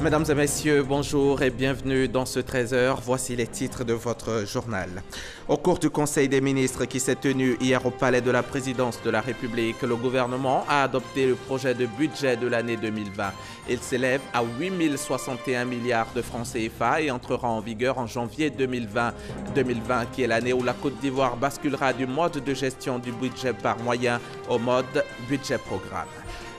Mesdames et messieurs, bonjour et bienvenue dans ce 13h. Voici les titres de votre journal. Au cours du Conseil des ministres qui s'est tenu hier au Palais de la Présidence de la République, le gouvernement a adopté le projet de budget de l'année 2020. Il s'élève à 8 061 milliards de francs CFA et entrera en vigueur en janvier 2020. 2020 qui est l'année où la Côte d'Ivoire basculera du mode de gestion du budget par moyen au mode budget-programme.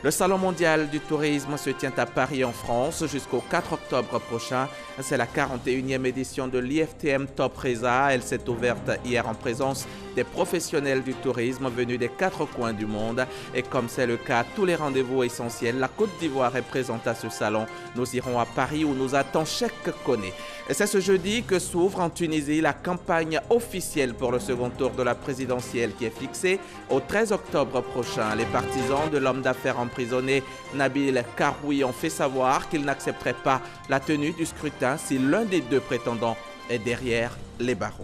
Le Salon mondial du tourisme se tient à Paris en France jusqu'au 4 octobre prochain. C'est la 41e édition de l'IFTM Top Resa. Elle s'est ouverte hier en présence des professionnels du tourisme venus des 4 coins du monde. Et comme c'est le cas à tous les rendez-vous essentiels, la Côte d'Ivoire est présente à ce salon. Nous irons à Paris où nous attend Cheikh Koné. Et c'est ce jeudi que s'ouvre en Tunisie la campagne officielle pour le second tour de la présidentielle qui est fixée au 13 octobre prochain. Les partisans de l'homme d'affaires emprisonné Nabil Karoui ont fait savoir qu'ils n'accepteraient pas la tenue du scrutin si l'un des deux prétendants est derrière les barreaux.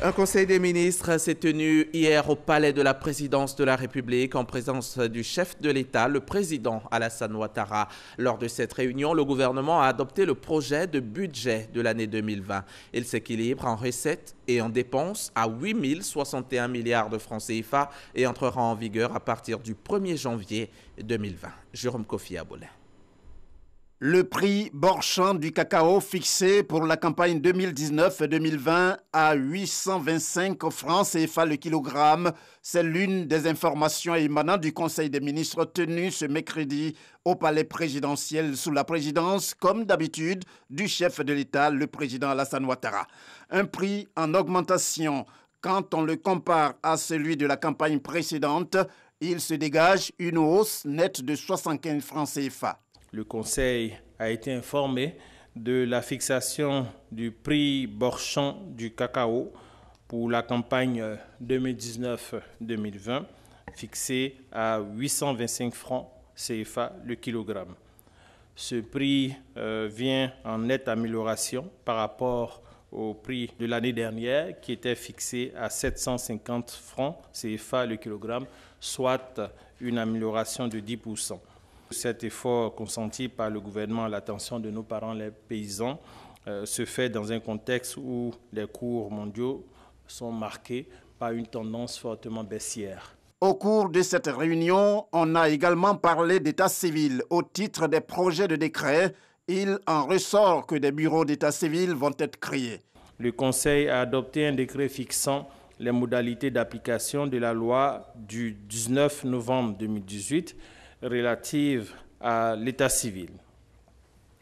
Un conseil des ministres s'est tenu hier au Palais de la Présidence de la République en présence du chef de l'État, le président Alassane Ouattara. Lors de cette réunion, le gouvernement a adopté le projet de budget de l'année 2020. Il s'équilibre en recettes et en dépenses à 8 061 milliards de francs CFA et entrera en vigueur à partir du 1er janvier 2020. Jérôme Kofi Aboulin. Le prix Borchamp du cacao fixé pour la campagne 2019-2020 à 825 francs CFA le kilogramme, c'est l'une des informations émanant du Conseil des ministres tenu ce mercredi au palais présidentiel sous la présidence, comme d'habitude, du chef de l'État, le président Alassane Ouattara. Un prix en augmentation quand on le compare à celui de la campagne précédente, il se dégage une hausse nette de 75 francs CFA. Le Conseil a été informé de la fixation du prix Borchamp du cacao pour la campagne 2019-2020, fixé à 825 francs CFA le kilogramme. Ce prix vient en nette amélioration par rapport au prix de l'année dernière qui était fixé à 750 francs CFA le kilogramme, soit une amélioration de 10%. Cet effort consenti par le gouvernement à l'attention de nos parents, les paysans, se fait dans un contexte où les cours mondiaux sont marqués par une tendance fortement baissière. Au cours de cette réunion, on a également parlé d'état civil. Au titre des projets de décret, il en ressort que des bureaux d'état civil vont être créés. Le Conseil a adopté un décret fixant les modalités d'application de la loi du 19 novembre 2018 relative à l'état civil.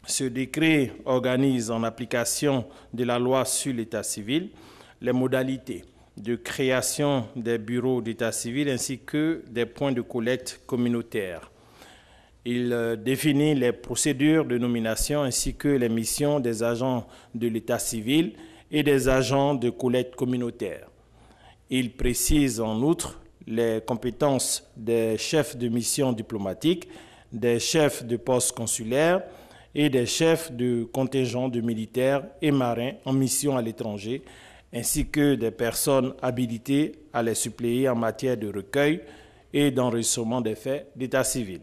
Ce décret organise en application de la loi sur l'état civil les modalités de création des bureaux d'état civil ainsi que des points de collecte communautaires. Il définit les procédures de nomination ainsi que les missions des agents de l'état civil et des agents de collecte communautaire. Il précise en outre les compétences des chefs de mission diplomatique, des chefs de poste consulaire et des chefs de contingent de militaires et marins en mission à l'étranger, ainsi que des personnes habilitées à les suppléer en matière de recueil et d'enregistrement des faits d'état civil.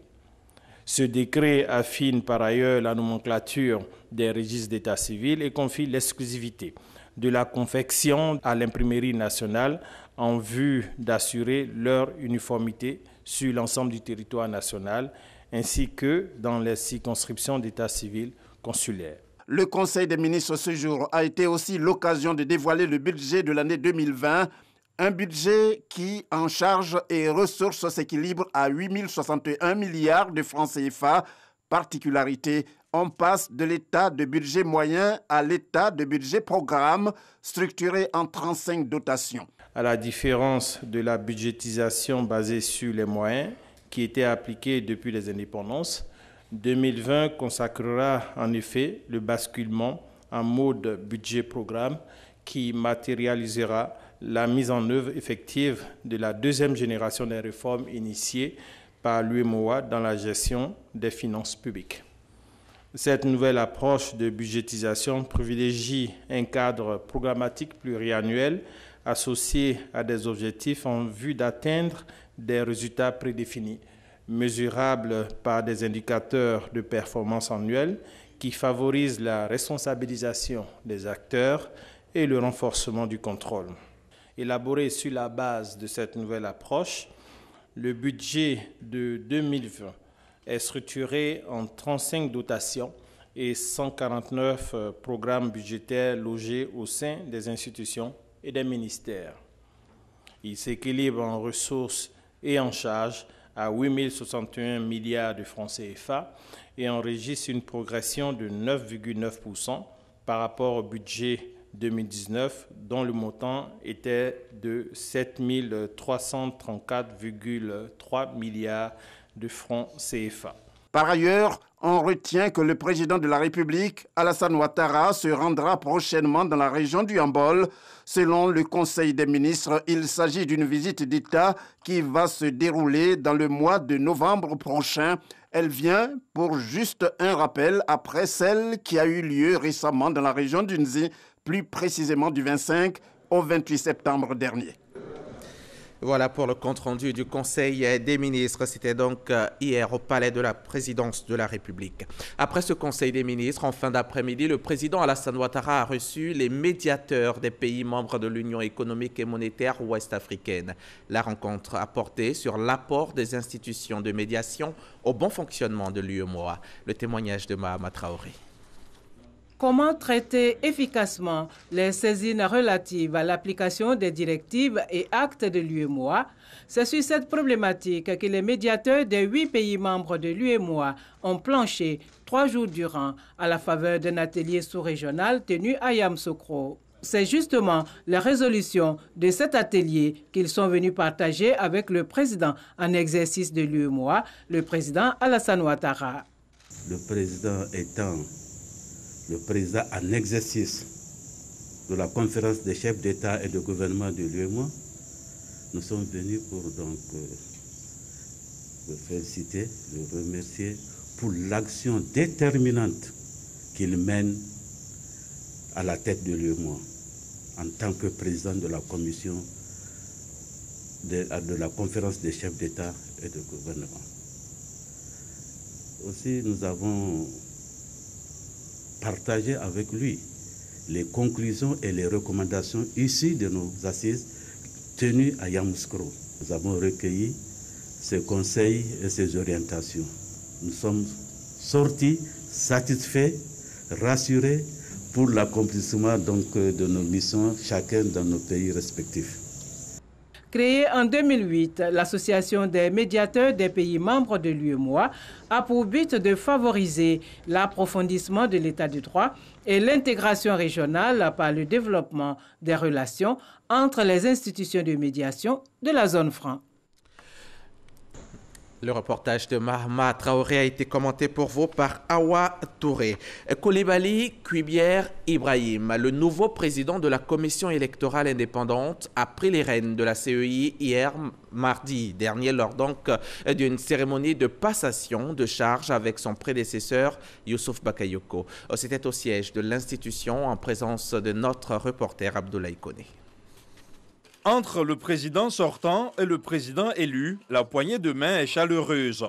Ce décret affine par ailleurs la nomenclature des registres d'état civil et confie l'exclusivité de la confection à l'imprimerie nationale en vue d'assurer leur uniformité sur l'ensemble du territoire national, ainsi que dans les circonscriptions d'état civil consulaire. Le Conseil des ministres ce jour a été aussi l'occasion de dévoiler le budget de l'année 2020, un budget qui, en charge et ressources, s'équilibre à 8 061 milliards de francs CFA. Particularité, on passe de l'état de budget moyen à l'état de budget programme structuré en 35 dotations. À la différence de la budgétisation basée sur les moyens qui était appliquée depuis les indépendances, 2020 consacrera en effet le basculement en mode budget-programme qui matérialisera la mise en œuvre effective de la deuxième génération des réformes initiées par l'UEMOA dans la gestion des finances publiques. Cette nouvelle approche de budgétisation privilégie un cadre programmatique pluriannuel associé à des objectifs en vue d'atteindre des résultats prédéfinis, mesurable par des indicateurs de performance annuels qui favorisent la responsabilisation des acteurs et le renforcement du contrôle. Élaboré sur la base de cette nouvelle approche, le budget de 2020 est structuré en 35 dotations et 149 programmes budgétaires logés au sein des institutions et des ministères. Il s'équilibre en ressources et en charges à 8 061 milliards de francs CFA et enregistre une progression de 9,9% par rapport au budget 2019, dont le montant était de 7 334,3 milliards de francs CFA. Par ailleurs, on retient que le président de la République, Alassane Ouattara, se rendra prochainement dans la région du Hambol. Selon le Conseil des ministres, il s'agit d'une visite d'État qui va se dérouler dans le mois de novembre prochain. Elle vient pour juste un rappel après celle qui a eu lieu récemment dans la région d'Unzi, plus précisément du 25 au 28 septembre dernier. Voilà pour le compte-rendu du Conseil des ministres. C'était donc hier au Palais de la Présidence de la République. Après ce Conseil des ministres, en fin d'après-midi, le président Alassane Ouattara a reçu les médiateurs des pays membres de l'Union économique et monétaire ouest-africaine. La rencontre a porté sur l'apport des institutions de médiation au bon fonctionnement de l'UEMOA. Le témoignage de Mahama Traoré. Comment traiter efficacement les saisines relatives à l'application des directives et actes de l'UEMOA? C'est sur cette problématique que les médiateurs des 8 pays membres de l'UEMOA ont planché 3 jours durant à la faveur d'un atelier sous-régional tenu à Yamoussoukro. C'est justement la résolution de cet atelier qu'ils sont venus partager avec le président en exercice de l'UEMOA, le président Alassane Ouattara. Le président étant le président en exercice de la conférence des chefs d'État et de gouvernement de l'UEMOA, nous sommes venus pour donc le féliciter, le remercier pour l'action déterminante qu'il mène à la tête de l'UEMOA en tant que président de la commission de la conférence des chefs d'État et de gouvernement. Aussi, nous avons partager avec lui les conclusions et les recommandations issues de nos assises tenues à Yamoussoukro. Nous avons recueilli ces conseils et ces orientations. Nous sommes sortis satisfaits, rassurés pour l'accomplissement donc de nos missions, chacun dans nos pays respectifs. Créée en 2008, l'Association des médiateurs des pays membres de l'UEMOA a pour but de favoriser l'approfondissement de l'état de droit et l'intégration régionale par le développement des relations entre les institutions de médiation de la zone franc. Le reportage de Mahama Traoré a été commenté pour vous par Awa Touré. Coulibaly Kuibière Ibrahim, le nouveau président de la commission électorale indépendante, a pris les rênes de la CEI hier mardi dernier lors donc d'une cérémonie de passation de charge avec son prédécesseur Youssouf Bakayoko. C'était au siège de l'institution en présence de notre reporter Abdoulaye Koné. Entre le président sortant et le président élu, la poignée de main est chaleureuse.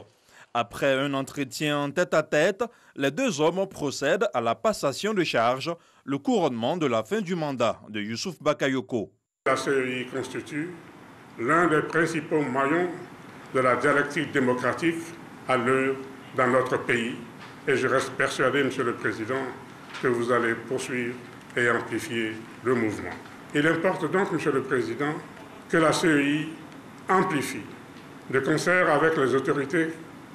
Après un entretien tête-à-tête, les deux hommes procèdent à la passation de charge, le couronnement de la fin du mandat de Youssouf Bakayoko. La CEI constitue l'un des principaux maillons de la dialectique démocratique à l'œuvre dans notre pays. Et je reste persuadé, Monsieur le Président, que vous allez poursuivre et amplifier le mouvement. Il importe donc, Monsieur le Président, que la CEI amplifie, de concert avec les autorités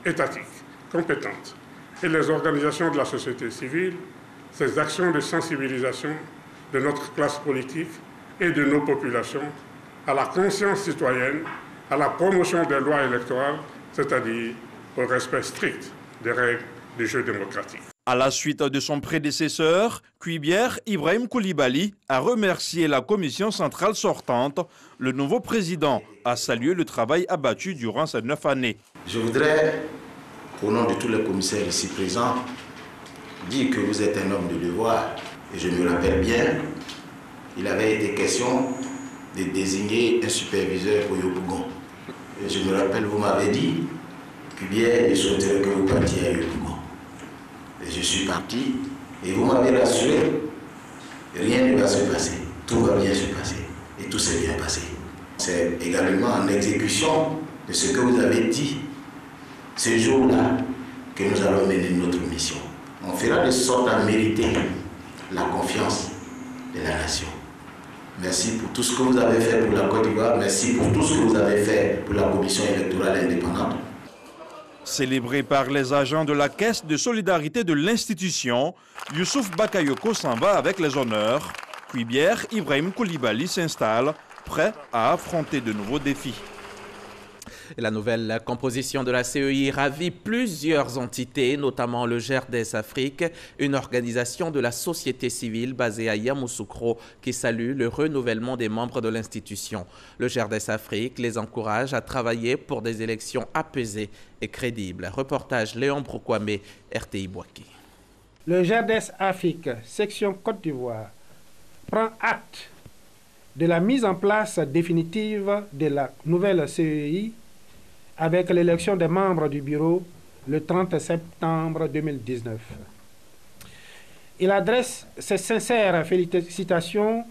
étatiques compétentes et les organisations de la société civile, ces actions de sensibilisation de notre classe politique et de nos populations à la conscience citoyenne, à la promotion des lois électorales, c'est-à-dire au respect strict des règles du jeu démocratique. À la suite de son prédécesseur, Kuibière Ibrahim Coulibaly a remercié la commission centrale sortante. Le nouveau président a salué le travail abattu durant ces 9 années. Je voudrais, au nom de tous les commissaires ici présents, dire que vous êtes un homme de devoir. Et je me rappelle bien, il avait été question de désigner un superviseur pour Yopougon. Et je me rappelle, vous m'avez dit Cubière, je souhaiterais que vous partiez ailleurs. Et je suis parti, et vous m'avez rassuré, rien ne va se passer, tout va bien se passer, et tout s'est bien passé. C'est également en exécution de ce que vous avez dit ce jour-là que nous allons mener notre mission. On fera de sorte à mériter la confiance de la nation. Merci pour tout ce que vous avez fait pour la Côte d'Ivoire, merci pour tout ce que vous avez fait pour la Commission électorale indépendante. Célébré par les agents de la Caisse de solidarité de l'institution, Youssouf Bakayoko s'en va avec les honneurs. Cuibière Ibrahim Koulibaly s'installe, prêt à affronter de nouveaux défis. La nouvelle composition de la CEI ravit plusieurs entités, notamment le GERDES Afrique, une organisation de la société civile basée à Yamoussoukro qui salue le renouvellement des membres de l'institution. Le GERDES Afrique les encourage à travailler pour des élections apaisées et crédibles. Reportage Léon Brokwame, RTI Boaké. Le GERDES Afrique, section Côte d'Ivoire, prend acte de la mise en place définitive de la nouvelle CEI avec l'élection des membres du bureau le 30 septembre 2019. Il adresse ses sincères félicitations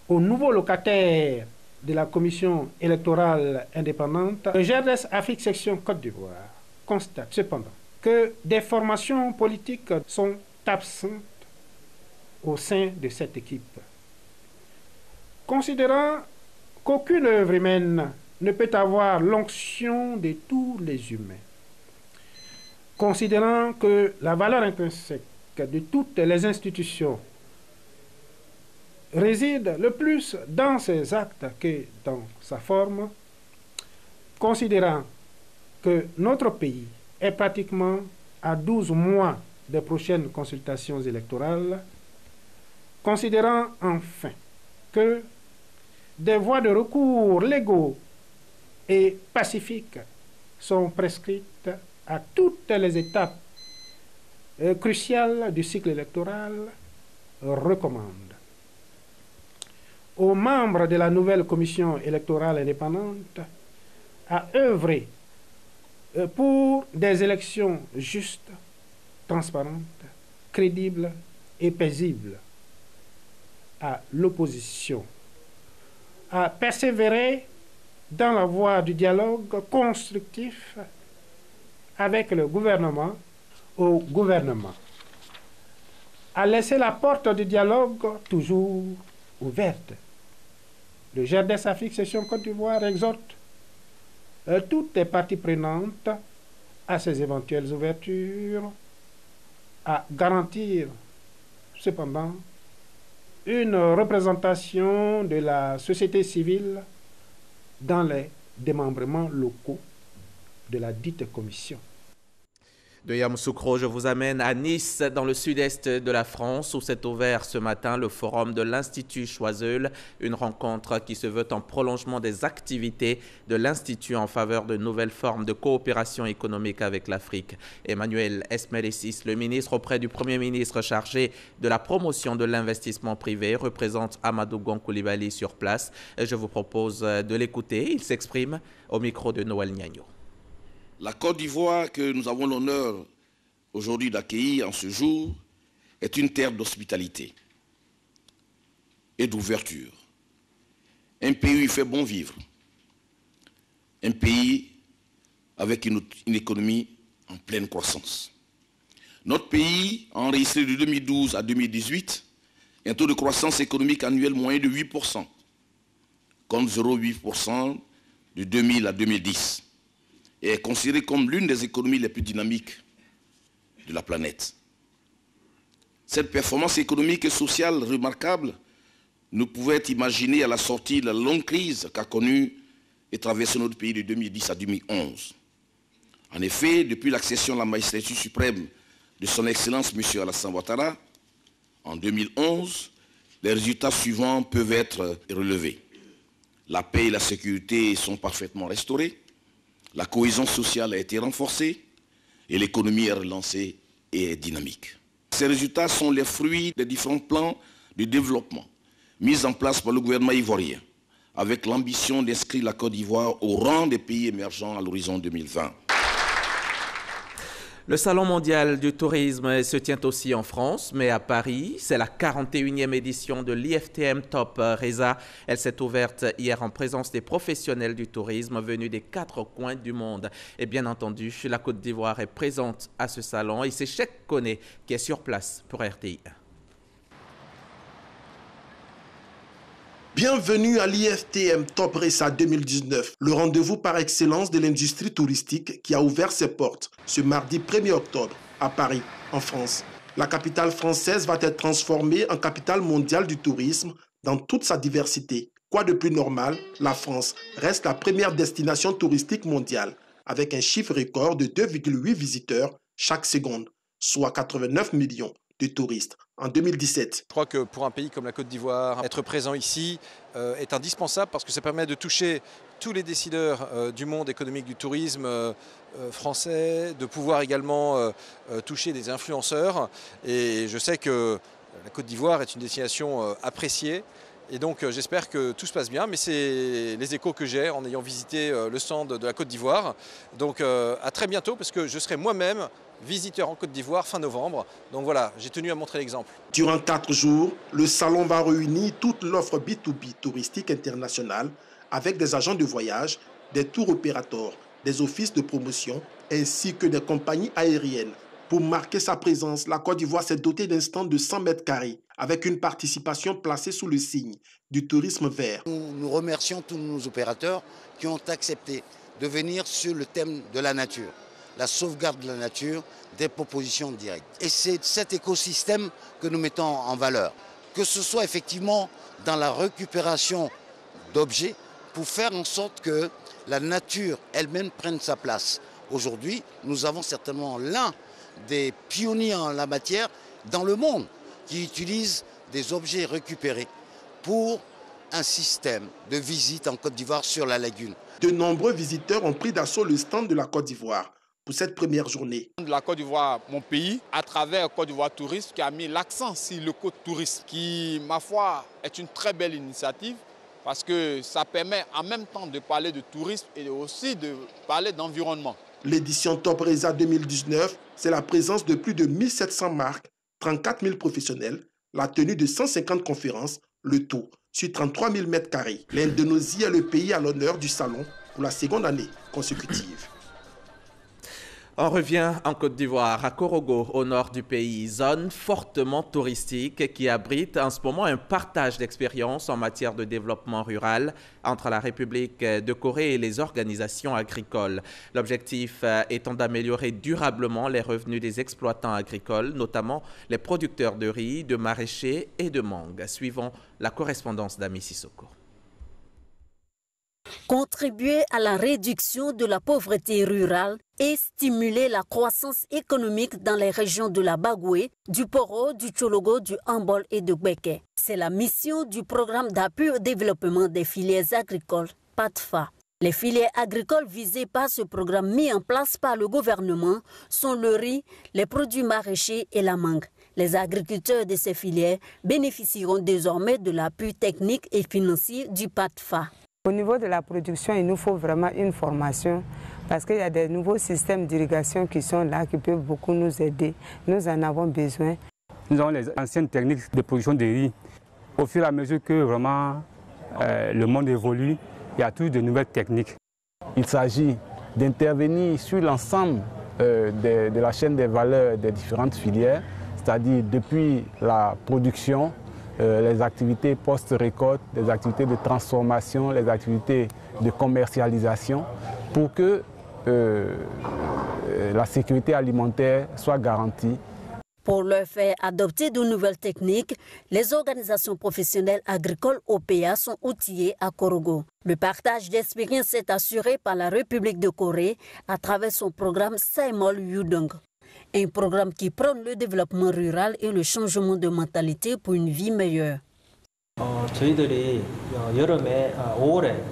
aux nouveaux locataires de la Commission électorale indépendante. Le GERDES Afrique section Côte d'Ivoire constate cependant que des formations politiques sont absentes au sein de cette équipe. Considérant qu'aucune œuvre humaine ne peut avoir l'onction de tous les humains. Considérant que la valeur intrinsèque de toutes les institutions réside le plus dans ses actes que dans sa forme, considérant que notre pays est pratiquement à 12 mois des prochaines consultations électorales, considérant enfin que des voies de recours légaux et pacifiques sont prescrites à toutes les étapes cruciales du cycle électoral, recommande aux membres de la nouvelle commission électorale indépendante à œuvrer pour des élections justes, transparentes, crédibles et paisibles, à l'opposition à persévérer dans la voie du dialogue constructif avec le gouvernement au gouvernement, à laisser la porte du dialogue toujours ouverte. Le GERDES Afrique section Côte d'Ivoire exhorte toutes les parties prenantes à ces éventuelles ouvertures, à garantir cependant une représentation de la société civile dans les démembrements locaux de la dite commission. De Yamoussoukro, je vous amène à Nice, dans le sud-est de la France, où s'est ouvert ce matin le forum de l'Institut Choiseul, une rencontre qui se veut en prolongement des activités de l'Institut en faveur de nouvelles formes de coopération économique avec l'Afrique. Emmanuel Esmelissis, le ministre auprès du Premier ministre chargé de la promotion de l'investissement privé, représente Amadou Gon Coulibaly sur place. Je vous propose de l'écouter. Il s'exprime au micro de Noël Niagno. La Côte d'Ivoire, que nous avons l'honneur aujourd'hui d'accueillir en ce jour, est une terre d'hospitalité et d'ouverture. Un pays où il fait bon vivre. Un pays avec une économie en pleine croissance. Notre pays a enregistré de 2012 à 2018 un taux de croissance économique annuel moyen de 8%, contre 0,8% de 2000 à 2010. Et est considérée comme l'une des économies les plus dynamiques de la planète. Cette performance économique et sociale remarquable ne pouvait être imaginée à la sortie de la longue crise qu'a connue et traversée notre pays de 2010 à 2011. En effet, depuis l'accession à la magistrature suprême de son Excellence M. Alassane Ouattara, en 2011, les résultats suivants peuvent être relevés. La paix et la sécurité sont parfaitement restaurées. La cohésion sociale a été renforcée et l'économie est relancée et est dynamique. Ces résultats sont les fruits des différents plans de développement mis en place par le gouvernement ivoirien avec l'ambition d'inscrire la Côte d'Ivoire au rang des pays émergents à l'horizon 2020. Le Salon mondial du tourisme se tient aussi en France, mais à Paris. C'est la 41e édition de l'IFTM Top Reza. Elle s'est ouverte hier en présence des professionnels du tourisme venus des 4 coins du monde. Et bien entendu, la Côte d'Ivoire est présente à ce salon et c'est Cheikh Koné qui est sur place pour RTI. Bienvenue à l'IFTM Top Reza 2019, le rendez-vous par excellence de l'industrie touristique qui a ouvert ses portes ce mardi 1er octobre à Paris, en France. La capitale française va être transformée en capitale mondiale du tourisme dans toute sa diversité. Quoi de plus normal, la France reste la première destination touristique mondiale avec un chiffre record de 2,8 visiteurs chaque seconde, soit 89 millions de touristes en 2017. Je crois que pour un pays comme la Côte d'Ivoire, être présent ici est indispensable parce que ça permet de toucher tous les décideurs du monde économique du tourisme français, de pouvoir également toucher des influenceurs. Et je sais que la Côte d'Ivoire est une destination appréciée. Et donc j'espère que tout se passe bien, mais c'est les échos que j'ai en ayant visité le stand de la Côte d'Ivoire. Donc à très bientôt parce que je serai moi-même visiteur en Côte d'Ivoire fin novembre. Donc voilà, j'ai tenu à montrer l'exemple. Durant 4 jours, le salon va réunir toute l'offre B2B touristique internationale avec des agents de voyage, des tours opérateurs, des offices de promotion ainsi que des compagnies aériennes. Pour marquer sa présence, la Côte d'Ivoire s'est dotée d'un stand de 100 mètres carrés avec une participation placée sous le signe du tourisme vert. Nous remercions tous nos opérateurs qui ont accepté de venir sur le thème de la nature, la sauvegarde de la nature, des propositions directes. Et c'est cet écosystème que nous mettons en valeur, que ce soit effectivement dans la récupération d'objets pour faire en sorte que la nature elle-même prenne sa place. Aujourd'hui, nous avons certainement l'un des pionniers en la matière dans le monde qui utilisent des objets récupérés pour un système de visite en Côte d'Ivoire sur la lagune. De nombreux visiteurs ont pris d'assaut le stand de la Côte d'Ivoire pour cette première journée. La Côte d'Ivoire, mon pays, à travers Côte d'Ivoire Tourisme, qui a mis l'accent sur le côte tourisme, qui, ma foi, est une très belle initiative parce que ça permet en même temps de parler de tourisme et aussi de parler d'environnement. L'édition Top Reza 2019, c'est la présence de plus de 1700 marques, 34 000 professionnels, la tenue de 150 conférences, le tout sur 33 000 mètres carrés. L'Indonésie est le pays à l'honneur du salon pour la seconde année consécutive. On revient en Côte d'Ivoire, à Korogo, au nord du pays, zone fortement touristique qui abrite en ce moment un partage d'expériences en matière de développement rural entre la République de Corée et les organisations agricoles. L'objectif étant d'améliorer durablement les revenus des exploitants agricoles, notamment les producteurs de riz, de maraîchers et de mangue. Suivons la correspondance d'Ami Sissoko. Contribuer à la réduction de la pauvreté rurale et stimuler la croissance économique dans les régions de la Bagoué, du Poro, du Tchologo, du Ambol et de Gbeke. C'est la mission du programme d'appui au développement des filières agricoles, PATFA. Les filières agricoles visées par ce programme mis en place par le gouvernement sont le riz, les produits maraîchers et la mangue. Les agriculteurs de ces filières bénéficieront désormais de l'appui technique et financier du PATFA. Au niveau de la production, il nous faut vraiment une formation parce qu'il y a des nouveaux systèmes d'irrigation qui sont là, qui peuvent beaucoup nous aider. Nous en avons besoin. Nous avons les anciennes techniques de production de riz. Au fur et à mesure que vraiment le monde évolue, il y a toujours de nouvelles techniques. Il s'agit d'intervenir sur l'ensemble de la chaîne des valeurs des différentes filières, c'est-à-dire depuis la production, les activités post-récolte, les activités de transformation, les activités de commercialisation, pour que la sécurité alimentaire soit garantie. Pour leur faire adopter de nouvelles techniques, les organisations professionnelles agricoles OPA sont outillées à Korogo. Le partage d'expériences est assuré par la République de Corée à travers son programme Saemol Yudong. Un programme qui prône le développement rural et le changement de mentalité pour une vie meilleure.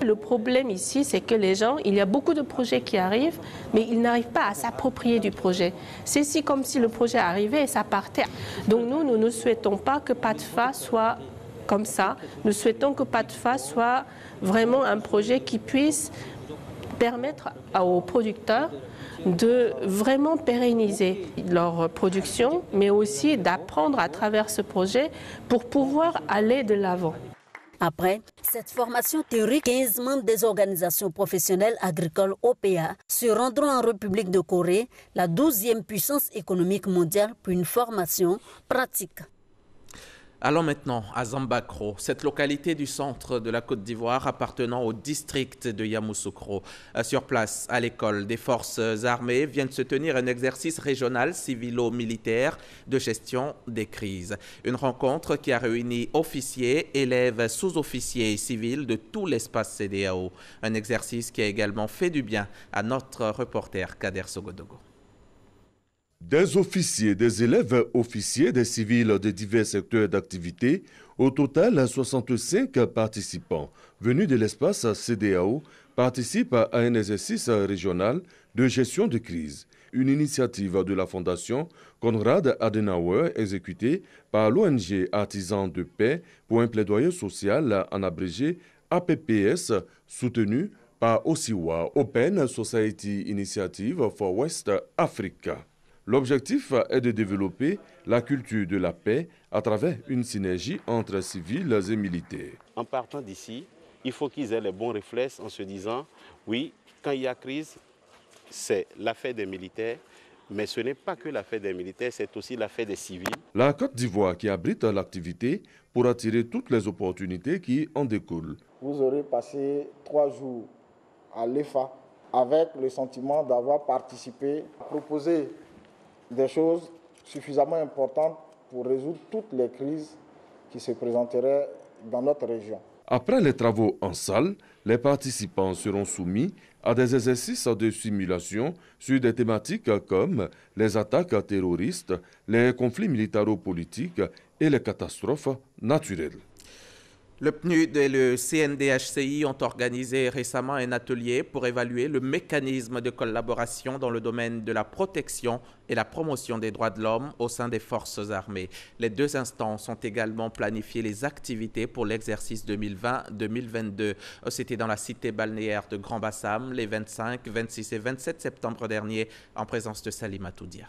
Le problème ici, c'est que les gens, il y a beaucoup de projets qui arrivent, mais ils n'arrivent pas à s'approprier du projet. C'est comme si le projet arrivait et ça partait. Donc nous ne souhaitons pas que PATFA soit comme ça. Nous souhaitons que PATFA soit vraiment un projet qui puisse permettre aux producteurs de vraiment pérenniser leur production, mais aussi d'apprendre à travers ce projet pour pouvoir aller de l'avant. Après cette formation théorique, 15 membres des organisations professionnelles agricoles OPA se rendront en République de Corée, la 12e puissance économique mondiale, pour une formation pratique. Allons maintenant à Zambakro, cette localité du centre de la Côte d'Ivoire appartenant au district de Yamoussoukro. Sur place, à l'école des forces armées, vient de se tenir un exercice régional civilo-militaire de gestion des crises. Une rencontre qui a réuni officiers, élèves, sous-officiers et civils de tout l'espace CEDEAO. Un exercice qui a également fait du bien à notre reporter Kader Sogodogo. Des officiers, des élèves officiers, des civils de divers secteurs d'activité, au total 65 participants venus de l'espace CEDEAO participent à un exercice régional de gestion de crise. Une initiative de la Fondation Konrad Adenauer exécutée par l'ONG Artisans de Paix pour un plaidoyer social en abrégé APPS soutenu par OSIWA, Open Society Initiative for West Africa. L'objectif est de développer la culture de la paix à travers une synergie entre civils et militaires. En partant d'ici, il faut qu'ils aient les bons réflexes en se disant, oui, quand il y a crise, c'est l'affaire des militaires, mais ce n'est pas que l'affaire des militaires, c'est aussi l'affaire des civils. La Côte d'Ivoire qui abrite l'activité pour attirer toutes les opportunités qui en découlent. Vous aurez passé 3 jours à l'EFA avec le sentiment d'avoir participé, proposé des choses suffisamment importantes pour résoudre toutes les crises qui se présenteraient dans notre région. Après les travaux en salle, les participants seront soumis à des exercices de simulation sur des thématiques comme les attaques terroristes, les conflits militaro-politiques et les catastrophes naturelles. Le PNUD et le CNDHCI ont organisé récemment un atelier pour évaluer le mécanisme de collaboration dans le domaine de la protection et la promotion des droits de l'homme au sein des forces armées. Les deux instances ont également planifié les activités pour l'exercice 2020-2022. C'était dans la cité balnéaire de Grand Bassam les 25, 26 et 27 septembre dernier en présence de Salima Toudia.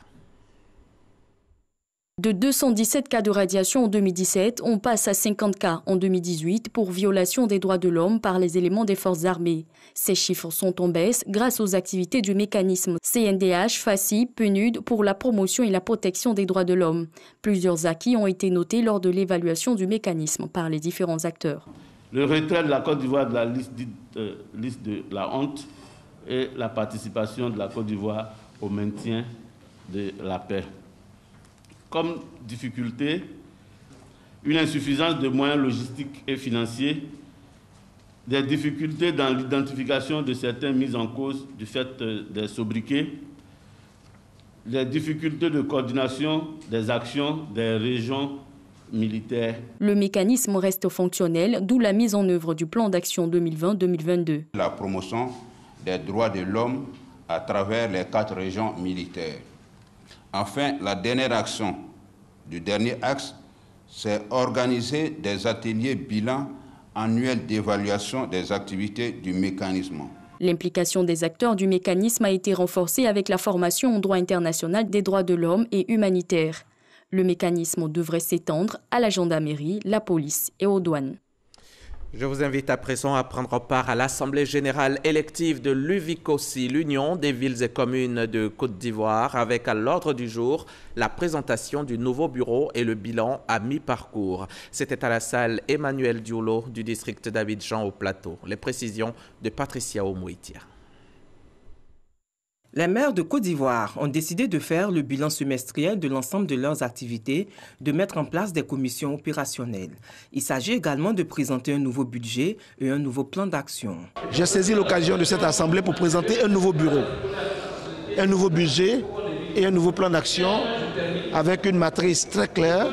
De 217 cas de radiation en 2017, on passe à 50 cas en 2018 pour violation des droits de l'homme par les éléments des forces armées. Ces chiffres sont en baisse grâce aux activités du mécanisme CNDH, FACI, PNUD pour la promotion et la protection des droits de l'homme. Plusieurs acquis ont été notés lors de l'évaluation du mécanisme par les différents acteurs. Le retrait de la Côte d'Ivoire de la liste de la honte et la participation de la Côte d'Ivoire au maintien de la paix. Comme difficulté, une insuffisance de moyens logistiques et financiers, des difficultés dans l'identification de certaines mises en cause du fait des sobriquets, des difficultés de coordination des actions des régions militaires. Le mécanisme reste fonctionnel, d'où la mise en œuvre du plan d'action 2020-2022. La promotion des droits de l'homme à travers les 4 régions militaires. Enfin, la dernière action du dernier axe, c'est organiser des ateliers bilan annuels d'évaluation des activités du mécanisme. L'implication des acteurs du mécanisme a été renforcée avec la formation au droit international des droits de l'homme et humanitaire. Le mécanisme devrait s'étendre à la gendarmerie, la police et aux douanes. Je vous invite à présent à prendre part à l'Assemblée générale élective de l'UVICOSI, l'Union des villes et communes de Côte d'Ivoire, avec à l'ordre du jour la présentation du nouveau bureau et le bilan à mi-parcours. C'était à la salle Emmanuel Diolo du district d'Abidjan au Plateau. Les précisions de Patricia Omouitia. Les maires de Côte d'Ivoire ont décidé de faire le bilan semestriel de l'ensemble de leurs activités, de mettre en place des commissions opérationnelles. Il s'agit également de présenter un nouveau budget et un nouveau plan d'action. J'ai saisi l'occasion de cette assemblée pour présenter un nouveau bureau, un nouveau budget et un nouveau plan d'action avec une matrice très claire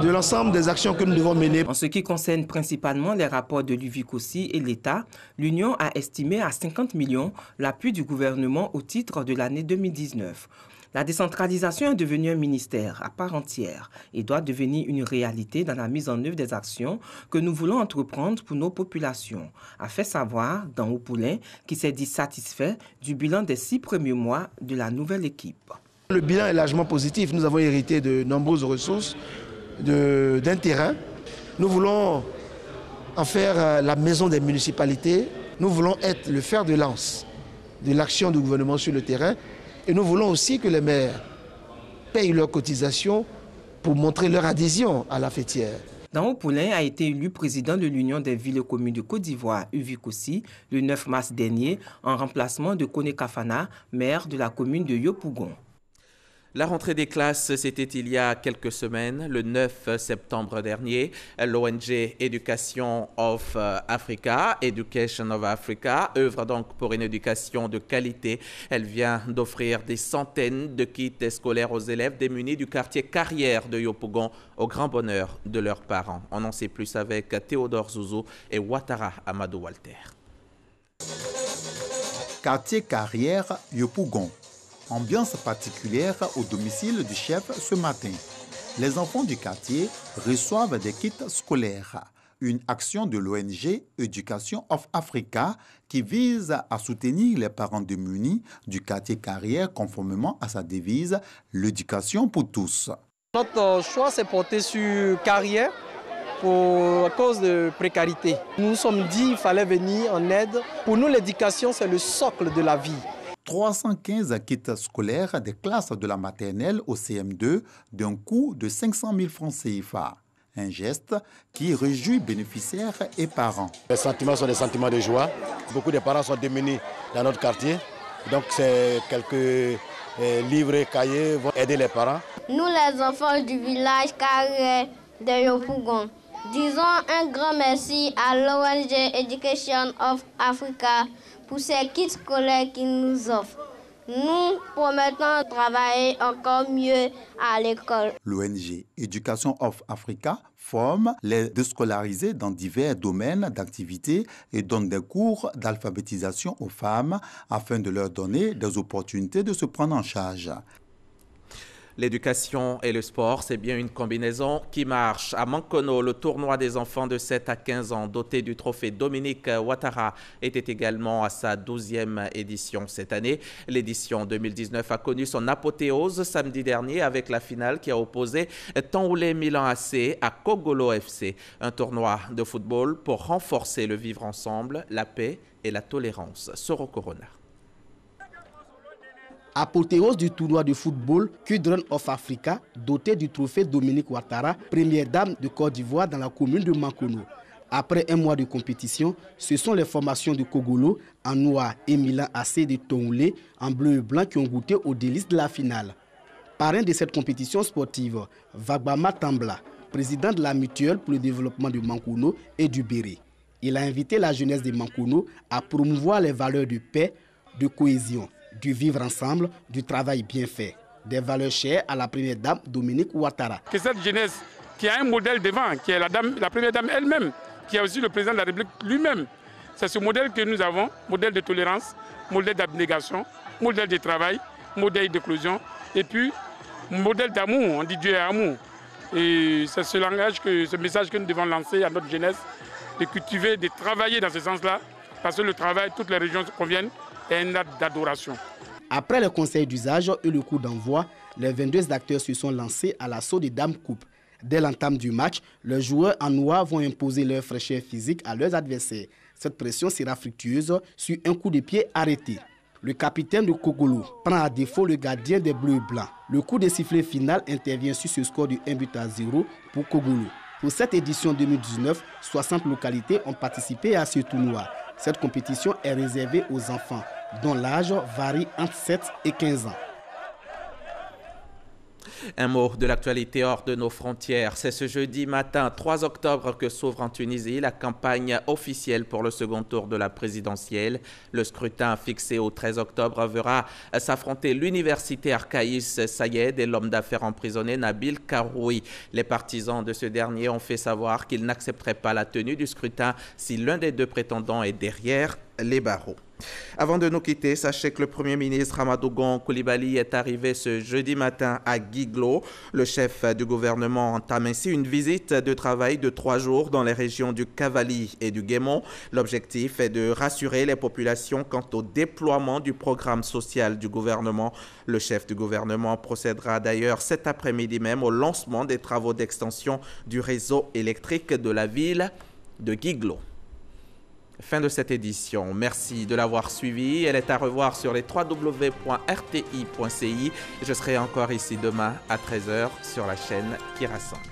de l'ensemble des actions que nous devons mener. En ce qui concerne principalement les rapports de l'UVICOSI et l'État, l'Union a estimé à 50 millions l'appui du gouvernement au titre de l'année 2019. La décentralisation est devenue un ministère à part entière et doit devenir une réalité dans la mise en œuvre des actions que nous voulons entreprendre pour nos populations, a fait savoir Dan Opoulin, qui s'est dit satisfait du bilan des 6 premiers mois de la nouvelle équipe. Le bilan est largement positif. Nous avons hérité de nombreuses ressources, d'un terrain. Nous voulons en faire la maison des municipalités. Nous voulons être le fer de lance de l'action du gouvernement sur le terrain. Et nous voulons aussi que les maires payent leurs cotisations pour montrer leur adhésion à la fêtière. Dan Opoulin a été élu président de l'Union des villes et communes de Côte d'Ivoire, UVICOSI, le 9 mars dernier, en remplacement de Kone Kafana, maire de la commune de Yopougon. La rentrée des classes, c'était il y a quelques semaines, le 9 septembre dernier. L'ONG Education of Africa, œuvre donc pour une éducation de qualité. Elle vient d'offrir des centaines de kits scolaires aux élèves démunis du quartier Carrière de Yopougon, au grand bonheur de leurs parents. On en sait plus avec Théodore Zouzou et Ouattara Amadou Walter. Quartier Carrière, Yopougon. Ambiance particulière au domicile du chef ce matin. Les enfants du quartier reçoivent des kits scolaires. Une action de l'ONG Education of Africa qui vise à soutenir les parents démunis du quartier Carrière conformément à sa devise « L'éducation pour tous ». Notre choix s'est porté sur Carrière à cause de précarité. Nous nous sommes dit qu'il fallait venir en aide. Pour nous, l'éducation, c'est le socle de la vie. 315 kits scolaires des classes de la maternelle au CM2 d'un coût de 500 000 francs CFA. Un geste qui réjouit bénéficiaires et parents. Les sentiments sont des sentiments de joie. Beaucoup de parents sont démunis dans notre quartier. Donc c'est quelques livres et cahiers vont aider les parents. Nous les enfants du village Carrière de Yopougon, disons un grand merci à l'ONG Education of Africa pour ces kits scolaires qu'ils nous offrent. Nous promettons de travailler encore mieux à l'école. L'ONG Education of Africa forme les déscolarisés dans divers domaines d'activité et donne des cours d'alphabétisation aux femmes afin de leur donner des opportunités de se prendre en charge. L'éducation et le sport, c'est bien une combinaison qui marche. À Mankono, le tournoi des enfants de 7 à 15 ans, doté du trophée Dominique Ouattara, était également à sa 12e édition cette année. L'édition 2019 a connu son apothéose samedi dernier avec la finale qui a opposé Tanhoulé Milan AC à Kogolo FC. Un tournoi de football pour renforcer le vivre ensemble, la paix et la tolérance. Soro Corona. Apothéose du tournoi de football Children of Africa, doté du trophée Dominique Ouattara, première dame de Côte d'Ivoire dans la commune de Mankono. Après un mois de compétition, ce sont les formations de Kogolo en noir et Milan AC de Tanhoulé en bleu et blanc qui ont goûté aux délices de la finale. Parrain de cette compétition sportive, Vagbama Tambla, président de la mutuelle pour le développement de Mankono et du Béré. Il a invité la jeunesse de Mankono à promouvoir les valeurs de paix, de cohésion, du vivre ensemble, du travail bien fait. Des valeurs chères à la première dame Dominique Ouattara. Que cette jeunesse qui a un modèle devant, qui est la première dame elle-même, qui est aussi le président de la République lui-même. C'est ce modèle que nous avons, modèle de tolérance, modèle d'abnégation, modèle de travail, modèle d'inclusion et puis modèle d'amour. On dit Dieu est amour. Et c'est ce message que nous devons lancer à notre jeunesse, de cultiver, de travailler dans ce sens-là, parce que le travail, toutes les régions conviennent, est un acte d'adoration. Après le conseil d'usage et le coup d'envoi, les 22 acteurs se sont lancés à l'assaut des Dames Coupes. Dès l'entame du match, les joueurs en noir vont imposer leur fraîcheur physique à leurs adversaires. Cette pression sera fructueuse sur un coup de pied arrêté. Le capitaine de Kogolo prend à défaut le gardien des Bleus et Blancs. Le coup de sifflet final intervient sur ce score de 1-0 pour Kogolo. Pour cette édition 2019, 60 localités ont participé à ce tournoi. Cette compétition est réservée aux enfants, dont l'âge varie entre 7 et 15 ans. Un mot de l'actualité hors de nos frontières. C'est ce jeudi matin, 3 octobre, que s'ouvre en Tunisie la campagne officielle pour le second tour de la présidentielle. Le scrutin fixé au 13 octobre verra s'affronter l'université Arcaïs Sayed et l'homme d'affaires emprisonné Nabil Karoui. Les partisans de ce dernier ont fait savoir qu'ils n'accepteraient pas la tenue du scrutin si l'un des deux prétendants est derrière les barreaux. Avant de nous quitter, sachez que le Premier ministre Amadou Gon Coulibaly est arrivé ce jeudi matin à Guiglo. Le chef du gouvernement entame ainsi une visite de travail de 3 jours dans les régions du Cavali et du Guémont. L'objectif est de rassurer les populations quant au déploiement du programme social du gouvernement. Le chef du gouvernement procédera d'ailleurs cet après-midi même au lancement des travaux d'extension du réseau électrique de la ville de Guiglo. Fin de cette édition. Merci de l'avoir suivi. Elle est à revoir sur les www.rti.ci. Je serai encore ici demain à 13h sur la chaîne qui rassemble.